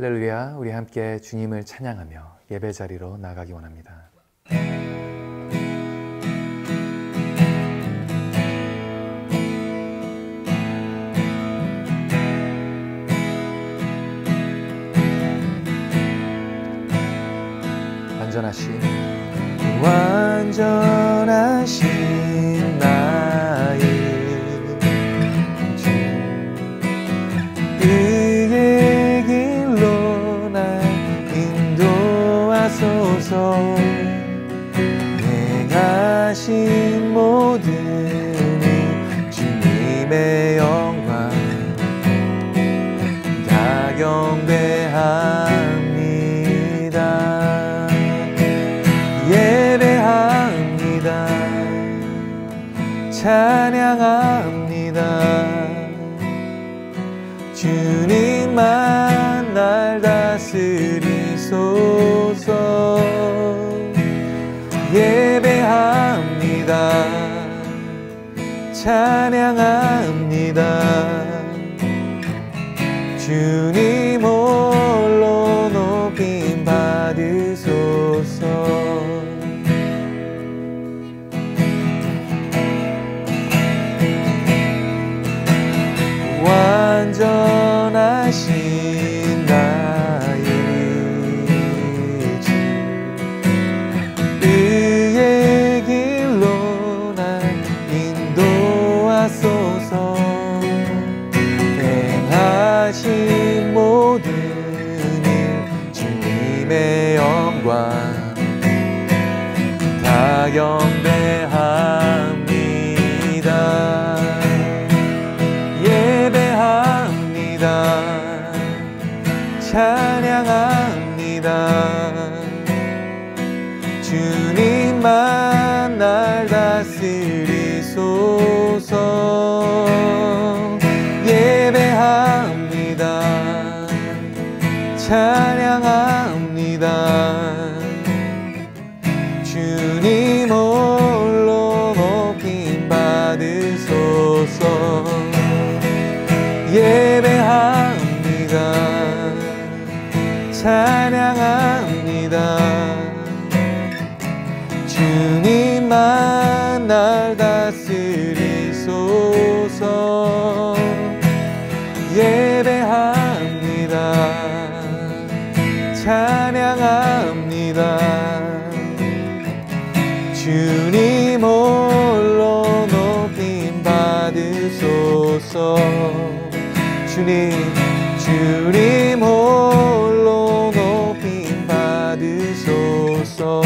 할렐루야, 우리 함께 주님을 찬양하며 예배 자리로 나가기 원합니다. 완전하신 나의 주, 그의 길로 날 인도하소서. 행하신 모든 일 주님의 영광 다 경배합니다. 예배합니다. 찬양합니다. 주님만 날 다스리소서. 예배합니다. 찬양합니다. 주님 홀로 높임 받으소서. 완전하신 나의 주, 그의 길로 날 인도하소서. 행하신 모든 일 주님의 영광 다 경배합니다. 찬양합니다. 주님만 날 다스리소서. 예배합니다. 찬양합니다. 주님 홀로 높임 받으소서. 예배합니다. 찬양합니다. 주님만 날 다스리소서. 예배합니다. 찬양합니다. 주님 홀로 높임 받으소서. 주님 홀로 높임 받으소서.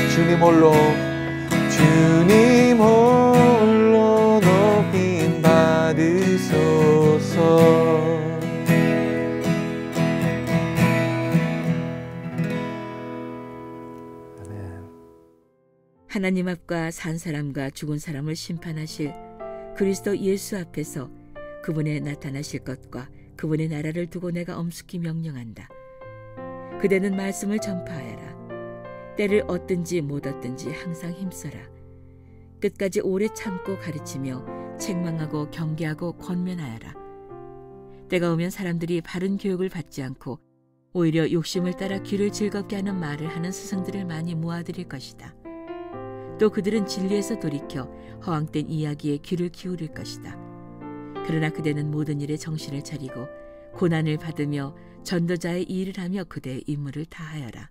주님 홀로 높임 받으소서. 하나님 앞과 산 사람과 죽은 사람을 심판하실 그리스도 예수 앞에서 그분의 나타나실 것과 그분의 나라를 두고 내가 엄숙히 명령한다. 그대는 말씀을 전파하여라. 때를 얻든지 못 얻든지 항상 힘써라. 끝까지 오래 참고 가르치며 책망하고 경계하고 권면하여라. 때가 오면 사람들이 바른 교육을 받지 않고 오히려 욕심을 따라 귀를 즐겁게 하는 말을 하는 스승들을 많이 모아들일 것이다. 또 그들은 진리에서 돌이켜 허황된 이야기에 귀를 기울일 것이다. 그러나 그대는 모든 일에 정신을 차리고 고난을 받으며 전도자의 일을 하며 그대의 임무를 다하여라.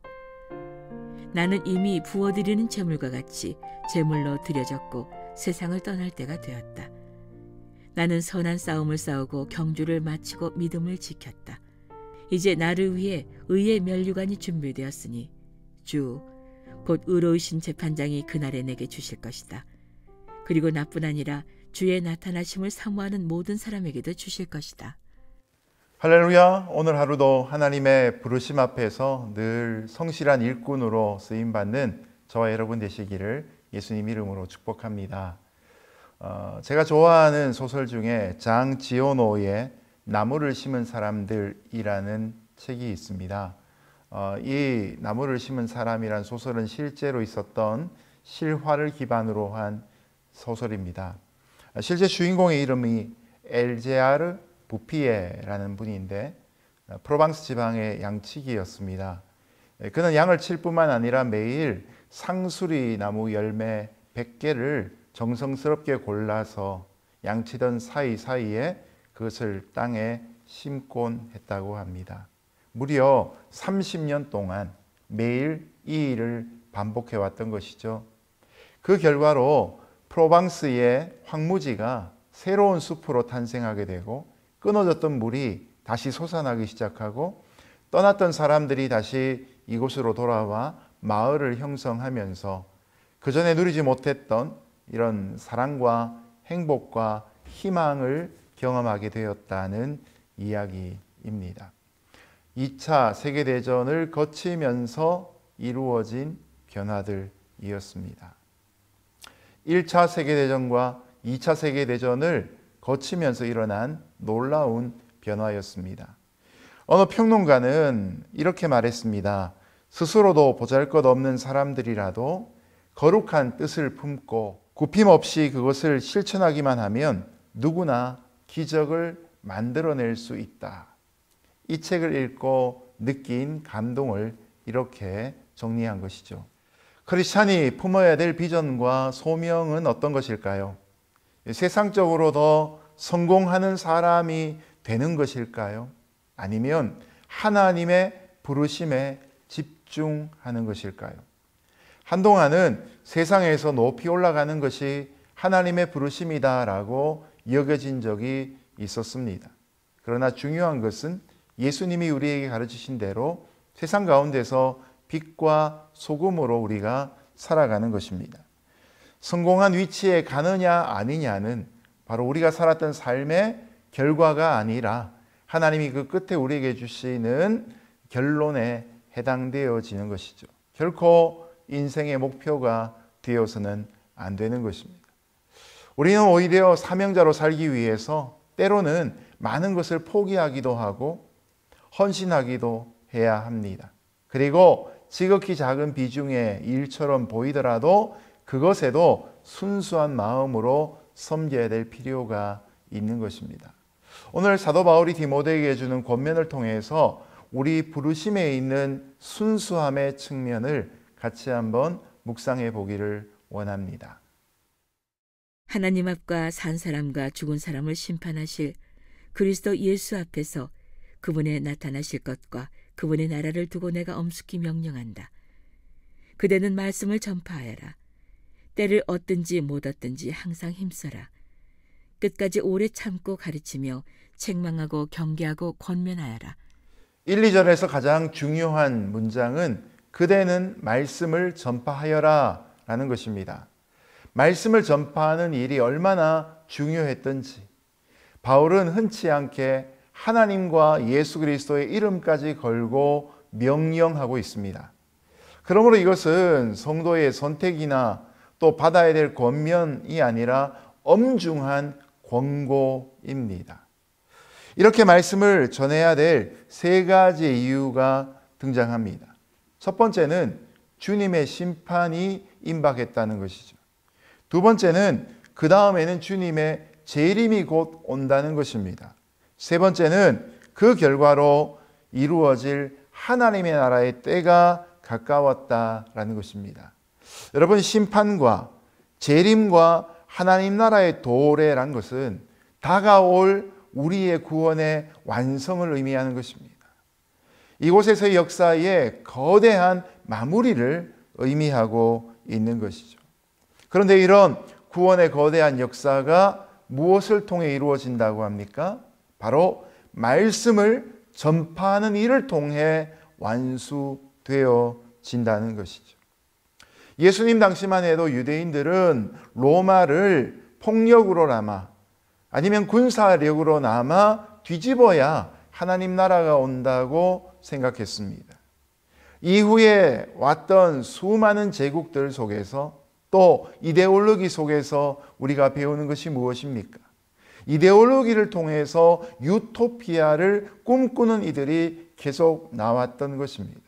나는 이미 부어드리는 제물과 같이 제물로 드려졌고 세상을 떠날 때가 되었다. 나는 선한 싸움을 싸우고 경주를 마치고 믿음을 지켰다. 이제 나를 위해 의의 면류관이 준비되었으니 주 곧 의로우신 재판장이 그날에 내게 주실 것이다. 그리고 나뿐 아니라 주의 나타나심을 사모하는 모든 사람에게도 주실 것이다. 할렐루야. 오늘 하루도 하나님의 부르심 앞에서 늘 성실한 일꾼으로 쓰임받는 저와 여러분 되시기를 예수님 이름으로 축복합니다. 제가 좋아하는 소설 중에 장지오노의 나무를 심은 사람들이라는 책이 있습니다. 이 나무를 심은 사람이란 소설은 실제로 있었던 실화를 기반으로 한 소설입니다. 실제 주인공의 이름이 엘제아르 부피에라는 분인데 프로방스 지방의 양치기였습니다. 그는 양을 칠 뿐만 아니라 매일 상수리 나무 열매 100개를 정성스럽게 골라서 양치던 사이사이에 그것을 땅에 심곤 했다고 합니다. 무려 30년 동안 매일 이 일을 반복해 왔던 것이죠. 그 결과로 프로방스의 황무지가 새로운 숲으로 탄생하게 되고 끊어졌던 물이 다시 솟아나기 시작하고 떠났던 사람들이 다시 이곳으로 돌아와 마을을 형성하면서 그전에 누리지 못했던 이런 사랑과 행복과 희망을 경험하게 되었다는 이야기입니다. 2차 세계대전을 거치면서 이루어진 변화들이었습니다. 1차 세계대전과 2차 세계대전을 거치면서 일어난 놀라운 변화였습니다. 어느 평론가는 이렇게 말했습니다. 스스로도 보잘것없는 사람들이라도 거룩한 뜻을 품고 굽힘없이 그것을 실천하기만 하면 누구나 기적을 만들어낼 수 있다. 이 책을 읽고 느낀 감동을 이렇게 정리한 것이죠. 크리스찬이 품어야 될 비전과 소명은 어떤 것일까요? 세상적으로 더 성공하는 사람이 되는 것일까요? 아니면 하나님의 부르심에 집중하는 것일까요? 한동안은 세상에서 높이 올라가는 것이 하나님의 부르심이다라고 여겨진 적이 있었습니다. 그러나 중요한 것은 예수님이 우리에게 가르치신 대로 세상 가운데서 빛과 소금으로 우리가 살아가는 것입니다. 성공한 위치에 가느냐 아니냐는 바로 우리가 살았던 삶의 결과가 아니라 하나님이 그 끝에 우리에게 주시는 결론에 해당되어지는 것이죠. 결코 인생의 목표가 되어서는 안 되는 것입니다. 우리는 오히려 사명자로 살기 위해서 때로는 많은 것을 포기하기도 하고 헌신하기도 해야 합니다. 그리고 지극히 작은 비중의 일처럼 보이더라도 그것에도 순수한 마음으로 섬겨야 될 필요가 있는 것입니다. 오늘 사도 바울이 디모데에게 주는 권면을 통해서 우리 부르심에 있는 순수함의 측면을 같이 한번 묵상해 보기를 원합니다. 하나님 앞과 산 사람과 죽은 사람을 심판하실 그리스도 예수 앞에서 그분의 나타나실 것과 그분의 나라를 두고 내가 엄숙히 명령한다. 그대는 말씀을 전파하여라. 때를 얻든지 못 얻든지 항상 힘써라. 끝까지 오래 참고 가르치며 책망하고 경계하고 권면하여라. 1, 2절에서 가장 중요한 문장은 그대는 말씀을 전파하여라 라는 것입니다. 말씀을 전파하는 일이 얼마나 중요했던지 바울은 흔치 않게 하나님과 예수 그리스도의 이름까지 걸고 명령하고 있습니다. 그러므로 이것은 성도의 선택이나 또 받아야 될 권면이 아니라 엄중한 권고입니다. 이렇게 말씀을 전해야 될 세 가지 이유가 등장합니다. 첫 번째는 주님의 심판이 임박했다는 것이죠. 두 번째는 그 다음에는 주님의 재림이 곧 온다는 것입니다. 세 번째는 그 결과로 이루어질 하나님의 나라의 때가 가까웠다라는 것입니다. 여러분, 심판과 재림과 하나님 나라의 도래란 것은 다가올 우리의 구원의 완성을 의미하는 것입니다. 이곳에서의 역사의 거대한 마무리를 의미하고 있는 것이죠. 그런데 이런 구원의 거대한 역사가 무엇을 통해 이루어진다고 합니까? 바로 말씀을 전파하는 일을 통해 완수되어진다는 것이죠. 예수님 당시만 해도 유대인들은 로마를 폭력으로나마 아니면 군사력으로나마 뒤집어야 하나님 나라가 온다고 생각했습니다. 이후에 왔던 수많은 제국들 속에서 또 이데올로기 속에서 우리가 배우는 것이 무엇입니까? 이데올로기를 통해서 유토피아를 꿈꾸는 이들이 계속 나왔던 것입니다.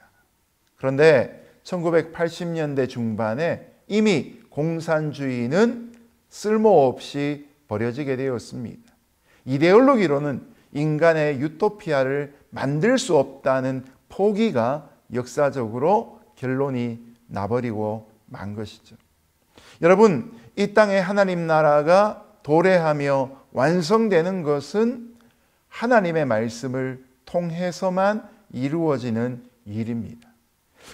그런데 1980년대 중반에 이미 공산주의는 쓸모없이 버려지게 되었습니다. 이데올로기로는 인간의 유토피아를 만들 수 없다는 포기가 역사적으로 결론이 나버리고 만 것이죠. 여러분, 이 땅에 하나님 나라가 도래하며 완성되는 것은 하나님의 말씀을 통해서만 이루어지는 일입니다.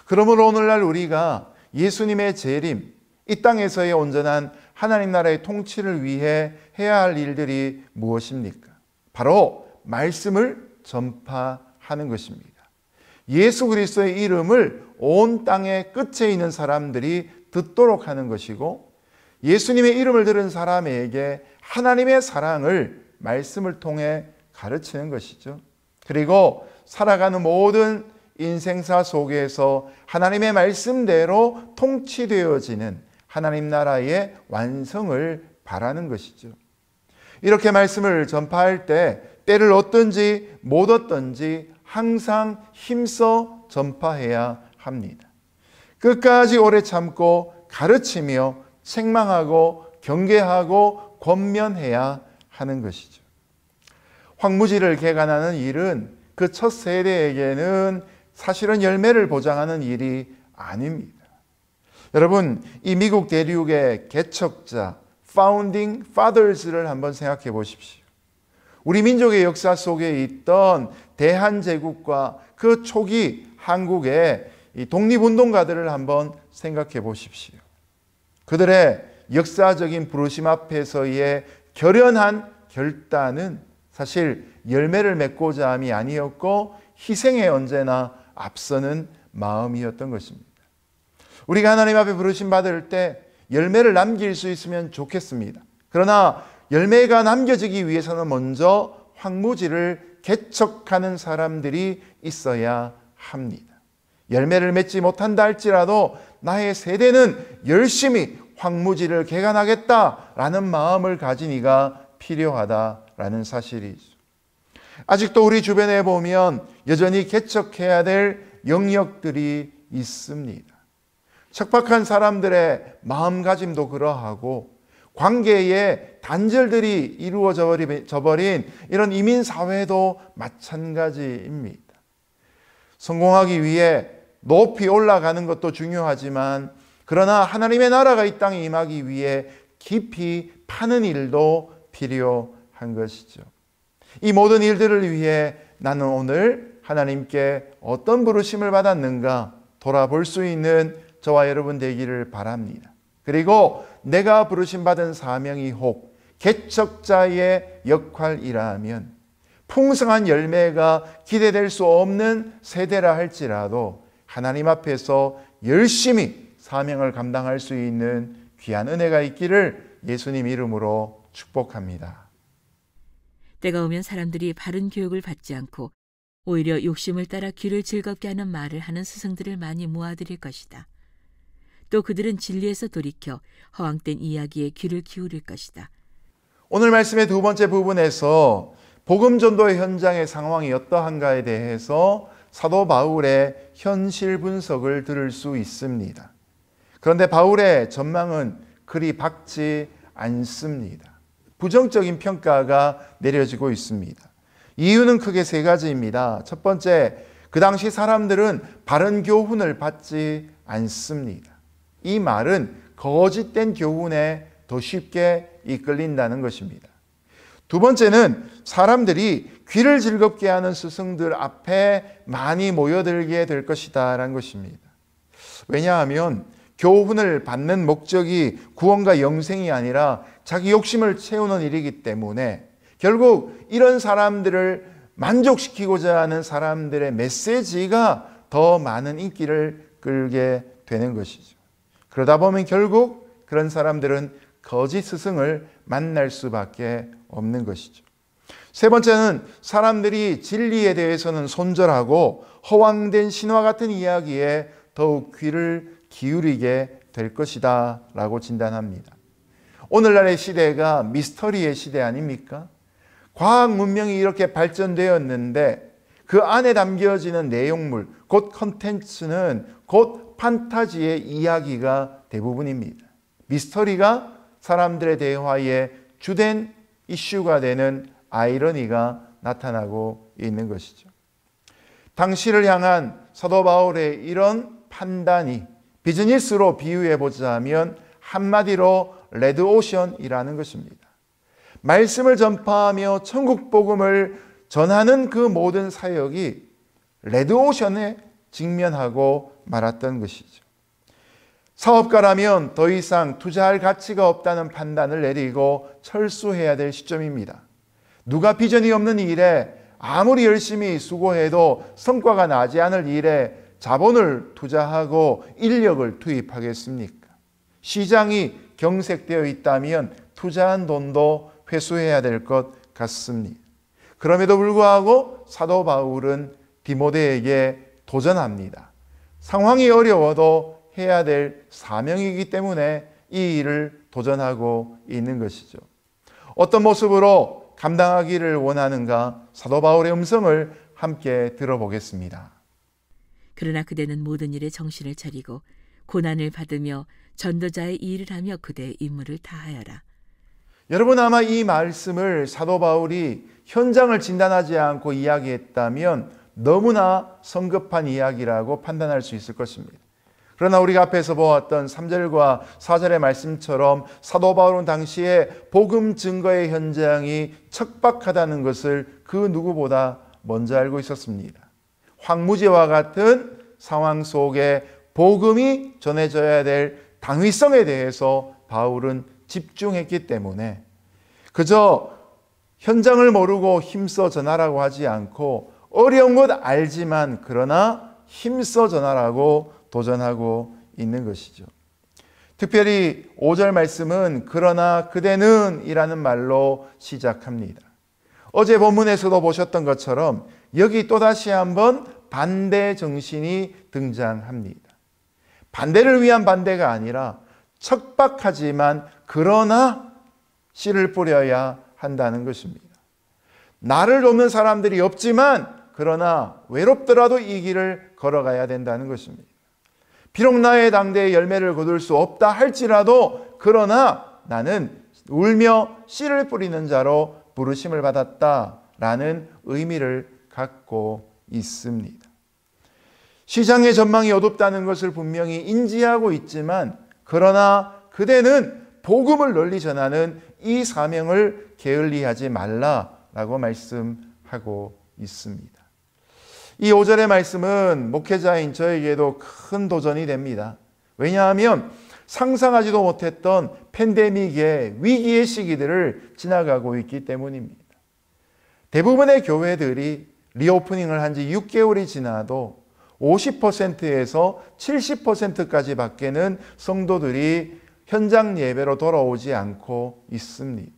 그러므로 오늘날 우리가 예수님의 재림, 이 땅에서의 온전한 하나님 나라의 통치를 위해 해야 할 일들이 무엇입니까? 바로 말씀을 전파하는 것입니다. 예수 그리스도의 이름을 온 땅의 끝에 있는 사람들이 듣도록 하는 것이고, 예수님의 이름을 들은 사람에게 하나님의 사랑을 말씀을 통해 가르치는 것이죠. 그리고 살아가는 모든 인생사 속에서 하나님의 말씀대로 통치되어지는 하나님 나라의 완성을 바라는 것이죠. 이렇게 말씀을 전파할 때 때를 얻든지 못 얻든지 항상 힘써 전파해야 합니다. 끝까지 오래 참고 가르치며 책망하고 경계하고 권면해야 하는 것이죠. 황무지를 개간하는 일은 그 첫 세대에게는 사실은 열매를 보장하는 일이 아닙니다. 여러분, 이 미국 대륙의 개척자, Founding Fathers를 한번 생각해 보십시오. 우리 민족의 역사 속에 있던 대한제국과 그 초기 한국의 독립운동가들을 한번 생각해 보십시오. 그들의 역사적인 부르심 앞에서의 결연한 결단은 사실 열매를 맺고자 함이 아니었고 희생에 언제나 앞서는 마음이었던 것입니다. 우리가 하나님 앞에 부르심 받을 때 열매를 남길 수 있으면 좋겠습니다. 그러나 열매가 남겨지기 위해서는 먼저 황무지를 개척하는 사람들이 있어야 합니다. 열매를 맺지 못한다 할지라도 나의 세대는 열심히 황무지를 개간하겠다라는 마음을 가진 이가 필요하다라는 사실이죠. 아직도 우리 주변에 보면 여전히 개척해야 될 영역들이 있습니다. 척박한 사람들의 마음가짐도 그러하고 관계에 단절들이 이루어져 버린 이런 이민사회도 마찬가지입니다. 성공하기 위해 높이 올라가는 것도 중요하지만 그러나 하나님의 나라가 이 땅에 임하기 위해 깊이 파는 일도 필요한 것이죠. 이 모든 일들을 위해 나는 오늘 하나님께 어떤 부르심을 받았는가 돌아볼 수 있는 저와 여러분 되기를 바랍니다. 그리고 내가 부르심 받은 사명이 혹 개척자의 역할이라면 풍성한 열매가 기대될 수 없는 세대라 할지라도 하나님 앞에서 열심히 사명을 감당할 수 있는 귀한 은혜가 있기를 예수님 이름으로 축복합니다. 때가 오면 사람들이 바른 교육을 받지 않고 오히려 욕심을 따라 귀를 즐겁게 하는 말을 하는 스승들을 많이 모아들일 것이다. 또 그들은 진리에서 돌이켜 허황된 이야기에 귀를 기울일 것이다. 오늘 말씀의 두 번째 부분에서 복음 전도의 현장의 상황이 어떠한가에 대해서 사도 바울의 현실 분석을 들을 수 있습니다. 그런데 바울의 전망은 그리 밝지 않습니다. 부정적인 평가가 내려지고 있습니다. 이유는 크게 세 가지입니다. 첫 번째, 그 당시 사람들은 바른 교훈을 받지 않습니다. 이 말은 거짓된 교훈에 더 쉽게 이끌린다는 것입니다. 두 번째는 사람들이 귀를 즐겁게 하는 스승들 앞에 많이 모여들게 될 것이다 라는 것입니다. 왜냐하면 교훈을 받는 목적이 구원과 영생이 아니라 자기 욕심을 채우는 일이기 때문에 결국 이런 사람들을 만족시키고자 하는 사람들의 메시지가 더 많은 인기를 끌게 되는 것이죠. 그러다 보면 결국 그런 사람들은 거짓 스승을 만날 수밖에 없는 것이죠. 세 번째는 사람들이 진리에 대해서는 손절하고 허황된 신화 같은 이야기에 더욱 귀를 기울이게 될 것이다 라고 진단합니다. 오늘날의 시대가 미스터리의 시대 아닙니까? 과학 문명이 이렇게 발전되었는데 그 안에 담겨지는 내용물, 곧 컨텐츠는 곧 판타지의 이야기가 대부분입니다. 미스터리가 사람들의 대화의 주된 이슈가 되는 아이러니가 나타나고 있는 것이죠. 당시를 향한 사도 바울의 이런 판단이 비즈니스로 비유해 보자면 한마디로 레드오션이라는 것입니다. 말씀을 전파하며 천국 복음을 전하는 그 모든 사역이 레드오션에 직면하고 말았던 것이죠. 사업가라면 더 이상 투자할 가치가 없다는 판단을 내리고 철수해야 될 시점입니다. 누가 비전이 없는 일에 아무리 열심히 수고해도 성과가 나지 않을 일에 자본을 투자하고 인력을 투입하겠습니까? 시장이 경색되어 있다면 투자한 돈도 회수해야 될 것 같습니다. 그럼에도 불구하고 사도 바울은 디모데에게 도전합니다. 상황이 어려워도 해야 될 사명이기 때문에 이 일을 도전하고 있는 것이죠. 어떤 모습으로 감당하기를 원하는가 사도 바울의 음성을 함께 들어보겠습니다. 그러나 그대는 모든 일에 정신을 차리고 고난을 받으며 전도자의 일을 하며 그대의 임무를 다하여라. 여러분 아마 이 말씀을 사도 바울이 현장을 진단하지 않고 이야기했다면 너무나 성급한 이야기라고 판단할 수 있을 것입니다. 그러나 우리가 앞에서 보았던 3절과 4절의 말씀처럼 사도 바울은 당시에 복음 증거의 현장이 척박하다는 것을 그 누구보다 먼저 알고 있었습니다. 황무지와 같은 상황 속에 복음이 전해져야 될 당위성에 대해서 바울은 집중했기 때문에 그저 현장을 모르고 힘써 전하라고 하지 않고 어려운 것 알지만 그러나 힘써 전하라고 도전하고 있는 것이죠. 특별히 5절 말씀은 그러나 그대는 이라는 말로 시작합니다. 어제 본문에서도 보셨던 것처럼 여기 또다시 한번 반대 정신이 등장합니다. 반대를 위한 반대가 아니라 척박하지만 그러나 씨를 뿌려야 한다는 것입니다. 나를 돕는 사람들이 없지만 그러나 외롭더라도 이 길을 걸어가야 된다는 것입니다. 비록 나의 당대에 열매를 거둘 수 없다 할지라도 그러나 나는 울며 씨를 뿌리는 자로 부르심을 받았다라는 의미를 갖고 있습니다. 시장의 전망이 어둡다는 것을 분명히 인지하고 있지만 그러나 그대는 복음을 널리 전하는 이 사명을 게을리하지 말라라고 말씀하고 있습니다. 이 5절의 말씀은 목회자인 저에게도 큰 도전이 됩니다. 왜냐하면 상상하지도 못했던 팬데믹의 위기의 시기들을 지나가고 있기 때문입니다. 대부분의 교회들이 리오프닝을 한 지 6개월이 지나도 50%에서 70%까지 밖에는 성도들이 현장 예배로 돌아오지 않고 있습니다.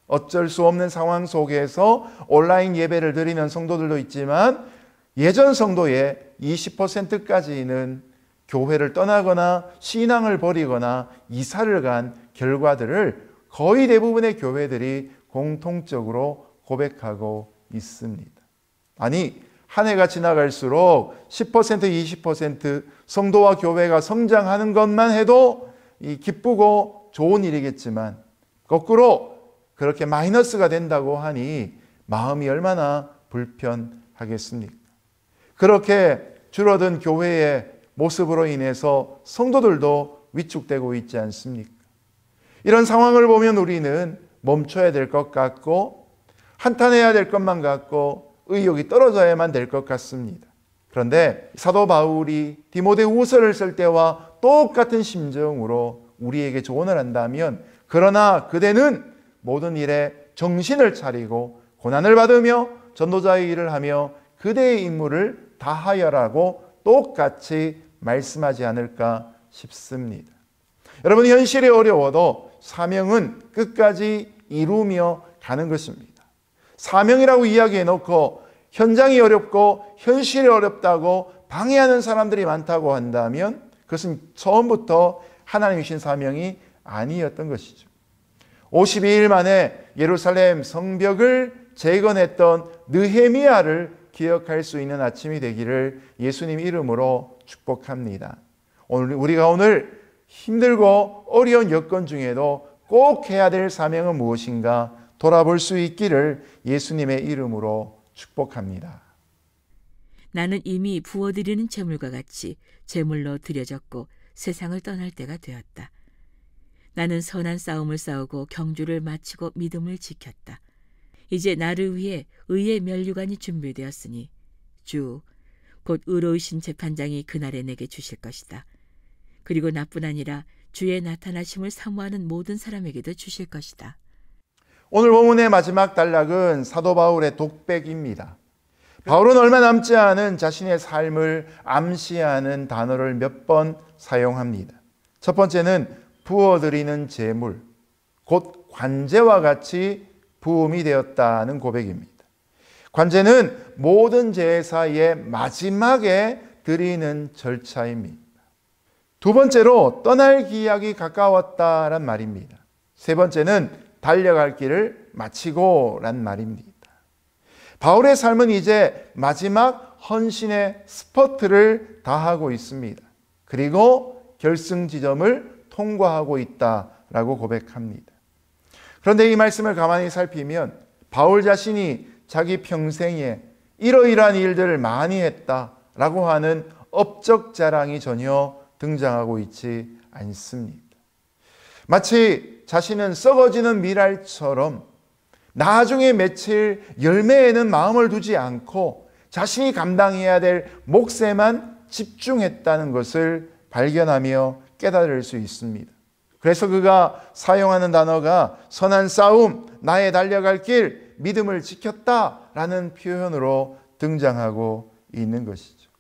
어쩔 수 없는 상황 속에서 온라인 예배를 드리는 성도들도 있지만 예전 성도의 20%까지는 교회를 떠나거나 신앙을 버리거나 이사를 간 결과들을 거의 대부분의 교회들이 공통적으로 고백하고 있습니다. 아니, 한 해가 지나갈수록 10%, 20% 성도와 교회가 성장하는 것만 해도 기쁘고 좋은 일이겠지만 거꾸로 그렇게 마이너스가 된다고 하니 마음이 얼마나 불편하겠습니까? 그렇게 줄어든 교회의 모습으로 인해서 성도들도 위축되고 있지 않습니까? 이런 상황을 보면 우리는 멈춰야 될 것 같고 한탄해야 될 것만 같고 의욕이 떨어져야만 될 것 같습니다. 그런데 사도 바울이 디모데후서를 쓸 때와 똑같은 심정으로 우리에게 조언을 한다면 그러나 그대는 모든 일에 정신을 차리고 고난을 받으며 전도자의 일을 하며 그대의 임무를 다하여라고 똑같이 말씀하지 않을까 싶습니다. 여러분, 현실이 어려워도 사명은 끝까지 이루며 가는 것입니다. 사명이라고 이야기해 놓고 현장이 어렵고 현실이 어렵다고 방해하는 사람들이 많다고 한다면 그것은 처음부터 하나님이 주신 사명이 아니었던 것이죠. 52일 만에 예루살렘 성벽을 재건했던 느헤미야를 기억할 수 있는 아침이 되기를 예수님 이름으로 축복합니다. 우리가 오늘 힘들고 어려운 여건 중에도 꼭 해야 될 사명은 무엇인가 돌아볼 수 있기를 예수님의 이름으로 축복합니다. 나는 이미 부어드리는 제물과 같이 제물로 드려졌고 세상을 떠날 때가 되었다. 나는 선한 싸움을 싸우고 경주를 마치고 믿음을 지켰다. 이제 나를 위해 의의 면류관이 준비되었으니 주, 곧 의로우신 재판장이 그날에 내게 주실 것이다. 그리고 나뿐 아니라 주의 나타나심을 사모하는 모든 사람에게도 주실 것이다. 오늘 본문의 마지막 단락은 사도 바울의 독백입니다. 바울은 얼마 남지 않은 자신의 삶을 암시하는 단어를 몇 번 사용합니다. 첫 번째는 부어드리는 제물, 곧 관제와 같이 부음이 되었다는 고백입니다. 관제는 모든 제사의 마지막에 드리는 절차입니다. 두 번째로 떠날 기약이 가까웠다란 말입니다. 세 번째는 달려갈 길을 마치고란 말입니다. 바울의 삶은 이제 마지막 헌신의 스퍼트를 다하고 있습니다. 그리고 결승 지점을 통과하고 있다라고 고백합니다. 그런데 이 말씀을 가만히 살피면 바울 자신이 자기 평생에 이러이러한 일들을 많이 했다라고 하는 업적 자랑이 전혀 등장하고 있지 않습니다. 마치 자신은 썩어지는 밀알처럼 나중에 맺힐 열매에는 마음을 두지 않고 자신이 감당해야 될 몫에만 집중했다는 것을 발견하며 깨달을 수 있습니다. 그래서 그가 사용하는 단어가 선한 싸움, 나의 달려갈 길, 믿음을 지켰다라는 표현으로 등장하고 있는 것이죠.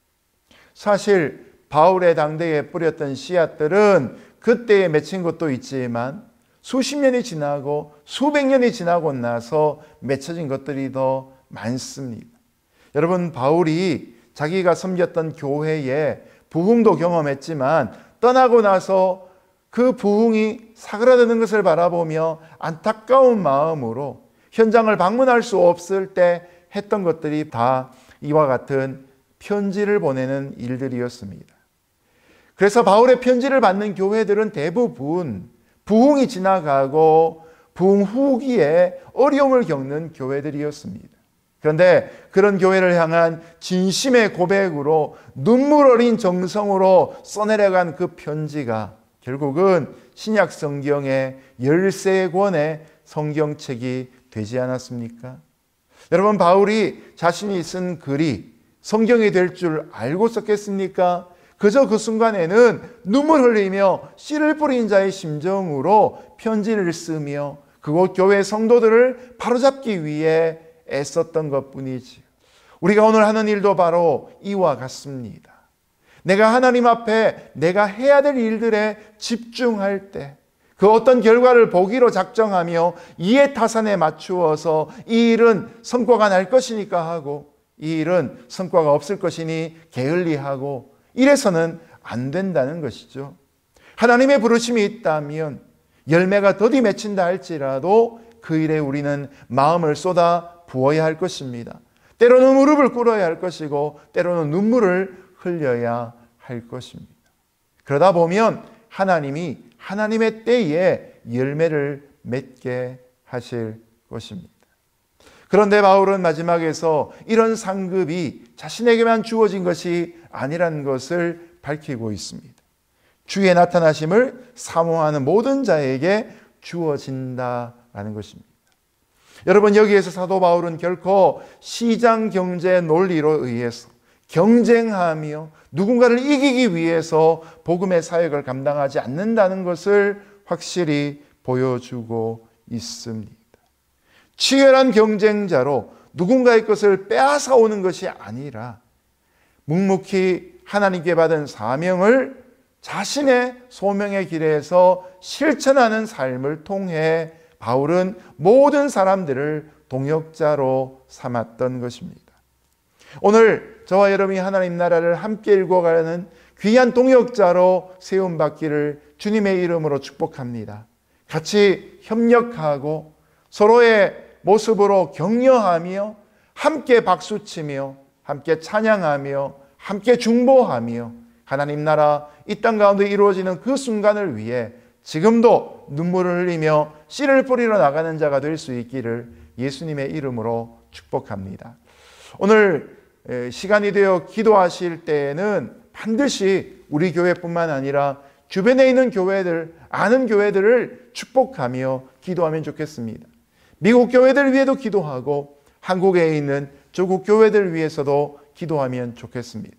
사실 바울의 당대에 뿌렸던 씨앗들은 그때에 맺힌 것도 있지만 수십 년이 지나고 수백 년이 지나고 나서 맺혀진 것들이 더 많습니다. 여러분, 바울이 자기가 섬겼던 교회에 부흥도 경험했지만 떠나고 나서 그 부흥이 사그라드는 것을 바라보며 안타까운 마음으로 현장을 방문할 수 없을 때 했던 것들이 다 이와 같은 편지를 보내는 일들이었습니다. 그래서 바울의 편지를 받는 교회들은 대부분 부흥이 지나가고 부흥 후기에 어려움을 겪는 교회들이었습니다. 그런데 그런 교회를 향한 진심의 고백으로 눈물 어린 정성으로 써내려간 그 편지가 결국은 신약 성경의 13권의 성경책이 되지 않았습니까? 여러분, 바울이 자신이 쓴 글이 성경이 될 줄 알고 썼겠습니까? 그저 그 순간에는 눈물 흘리며 씨를 뿌린 자의 심정으로 편지를 쓰며 그곳 교회 성도들을 바로잡기 위해 애썼던 것뿐이지요. 우리가 오늘 하는 일도 바로 이와 같습니다. 내가 하나님 앞에 내가 해야 될 일들에 집중할 때 그 어떤 결과를 보기로 작정하며 이해 타산에 맞추어서 이 일은 성과가 날 것이니까 하고 이 일은 성과가 없을 것이니 게을리하고 이래서는 안 된다는 것이죠. 하나님의 부르심이 있다면 열매가 더디 맺힌다 할지라도 그 일에 우리는 마음을 쏟아 부어야 할 것입니다. 때로는 무릎을 꿇어야 할 것이고 때로는 눈물을 흘려야 할 것입니다. 그러다 보면 하나님이 하나님의 때에 열매를 맺게 하실 것입니다. 그런데 바울은 마지막에서 이런 상급이 자신에게만 주어진 것이 아니라는 것을 밝히고 있습니다. 주의 나타나심을 사모하는 모든 자에게 주어진다라는 것입니다. 여러분, 여기에서 사도 바울은 결코 시장 경제 논리로 의해서 경쟁하며 누군가를 이기기 위해서 복음의 사역을 감당하지 않는다는 것을 확실히 보여주고 있습니다. 치열한 경쟁자로 누군가의 것을 빼앗아 오는 것이 아니라 묵묵히 하나님께 받은 사명을 자신의 소명의 길에서 실천하는 삶을 통해 바울은 모든 사람들을 동역자로 삼았던 것입니다. 오늘 저와 여러분이 하나님 나라를 함께 읽어가는 귀한 동역자로 세움받기를 주님의 이름으로 축복합니다. 같이 협력하고 서로의 모습으로 격려하며 함께 박수치며 함께 찬양하며 함께 중보하며 하나님 나라 이 땅 가운데 이루어지는 그 순간을 위해 지금도 또 눈물을 흘리며 씨를 뿌리러 나가는 자가 될 수 있기를 예수님의 이름으로 축복합니다. 오늘 시간이 되어 기도하실 때에는 반드시 우리 교회뿐만 아니라 주변에 있는 교회들, 아는 교회들을 축복하며 기도하면 좋겠습니다. 미국 교회들 위해도 기도하고 한국에 있는 조국 교회들 위해서도 기도하면 좋겠습니다.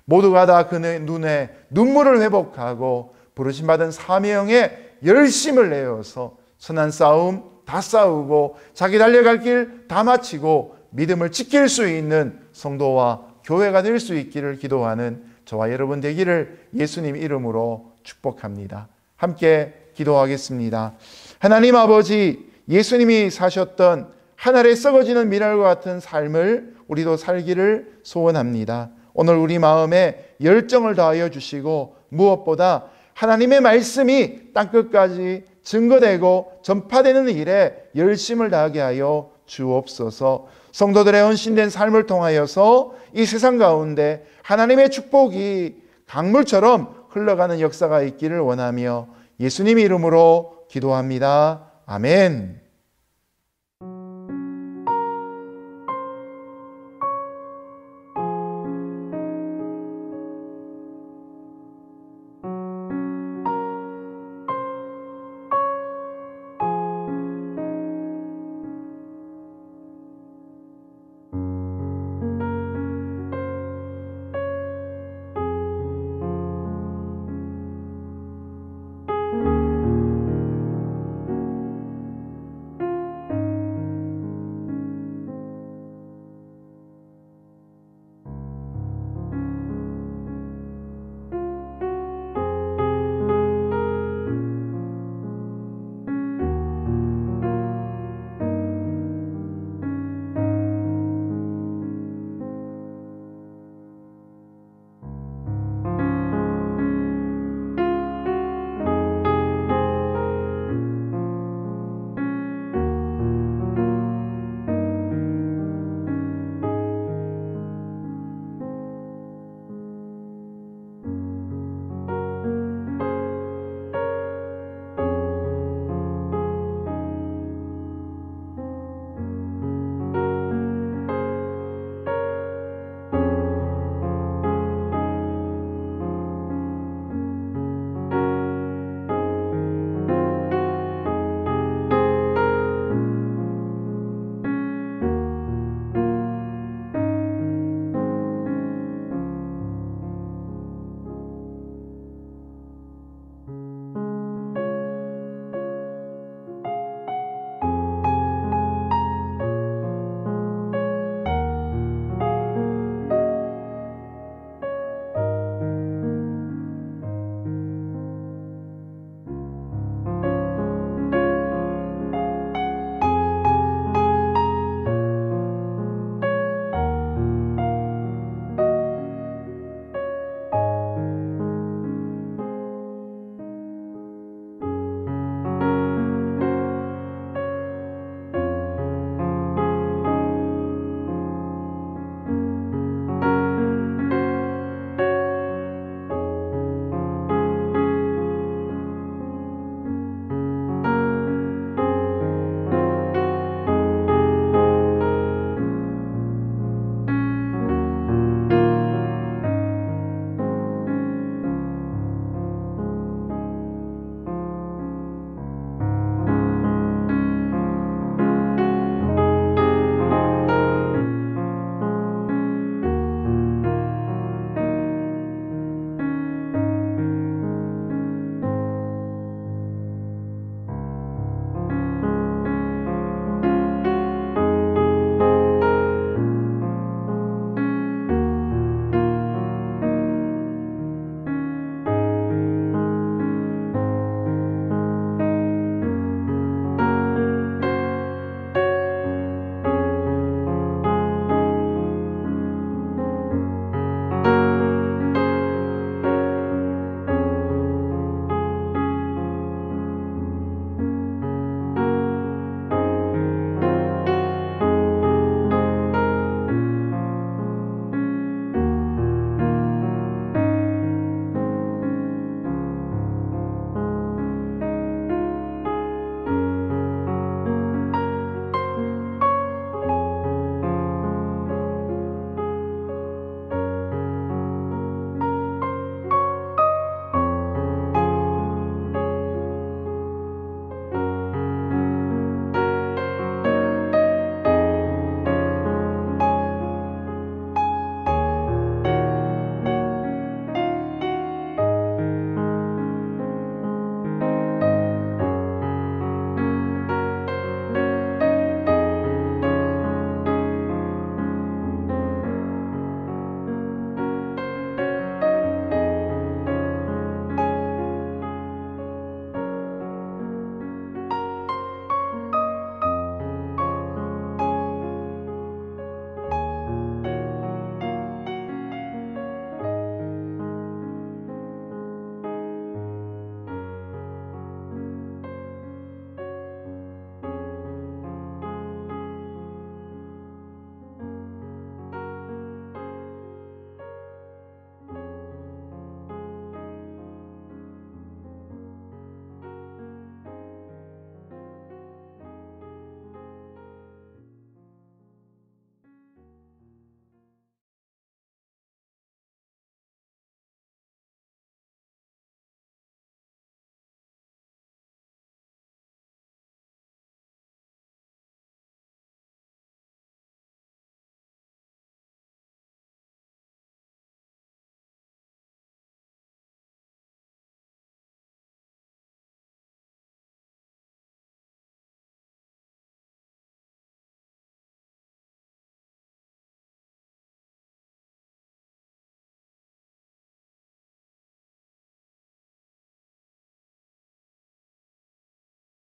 모두가 다 그의 눈에 눈물을 회복하고 부르심받은 사명에 열심을 내어서 선한 싸움 다 싸우고 자기 달려갈 길 다 마치고 믿음을 지킬 수 있는 성도와 교회가 될 수 있기를 기도하는 저와 여러분 되기를 예수님 이름으로 축복합니다. 함께 기도하겠습니다. 하나님 아버지, 예수님이 사셨던 하늘에 썩어지는 미랄과 같은 삶을 우리도 살기를 소원합니다. 오늘 우리 마음에 열정을 다하여 주시고 무엇보다 하나님의 말씀이 땅끝까지 증거되고 전파되는 일에 열심을 다하게 하여 주옵소서. 성도들의 헌신된 삶을 통하여서 이 세상 가운데 하나님의 축복이 강물처럼 흘러가는 역사가 있기를 원하며 예수님 이름으로 기도합니다. 아멘.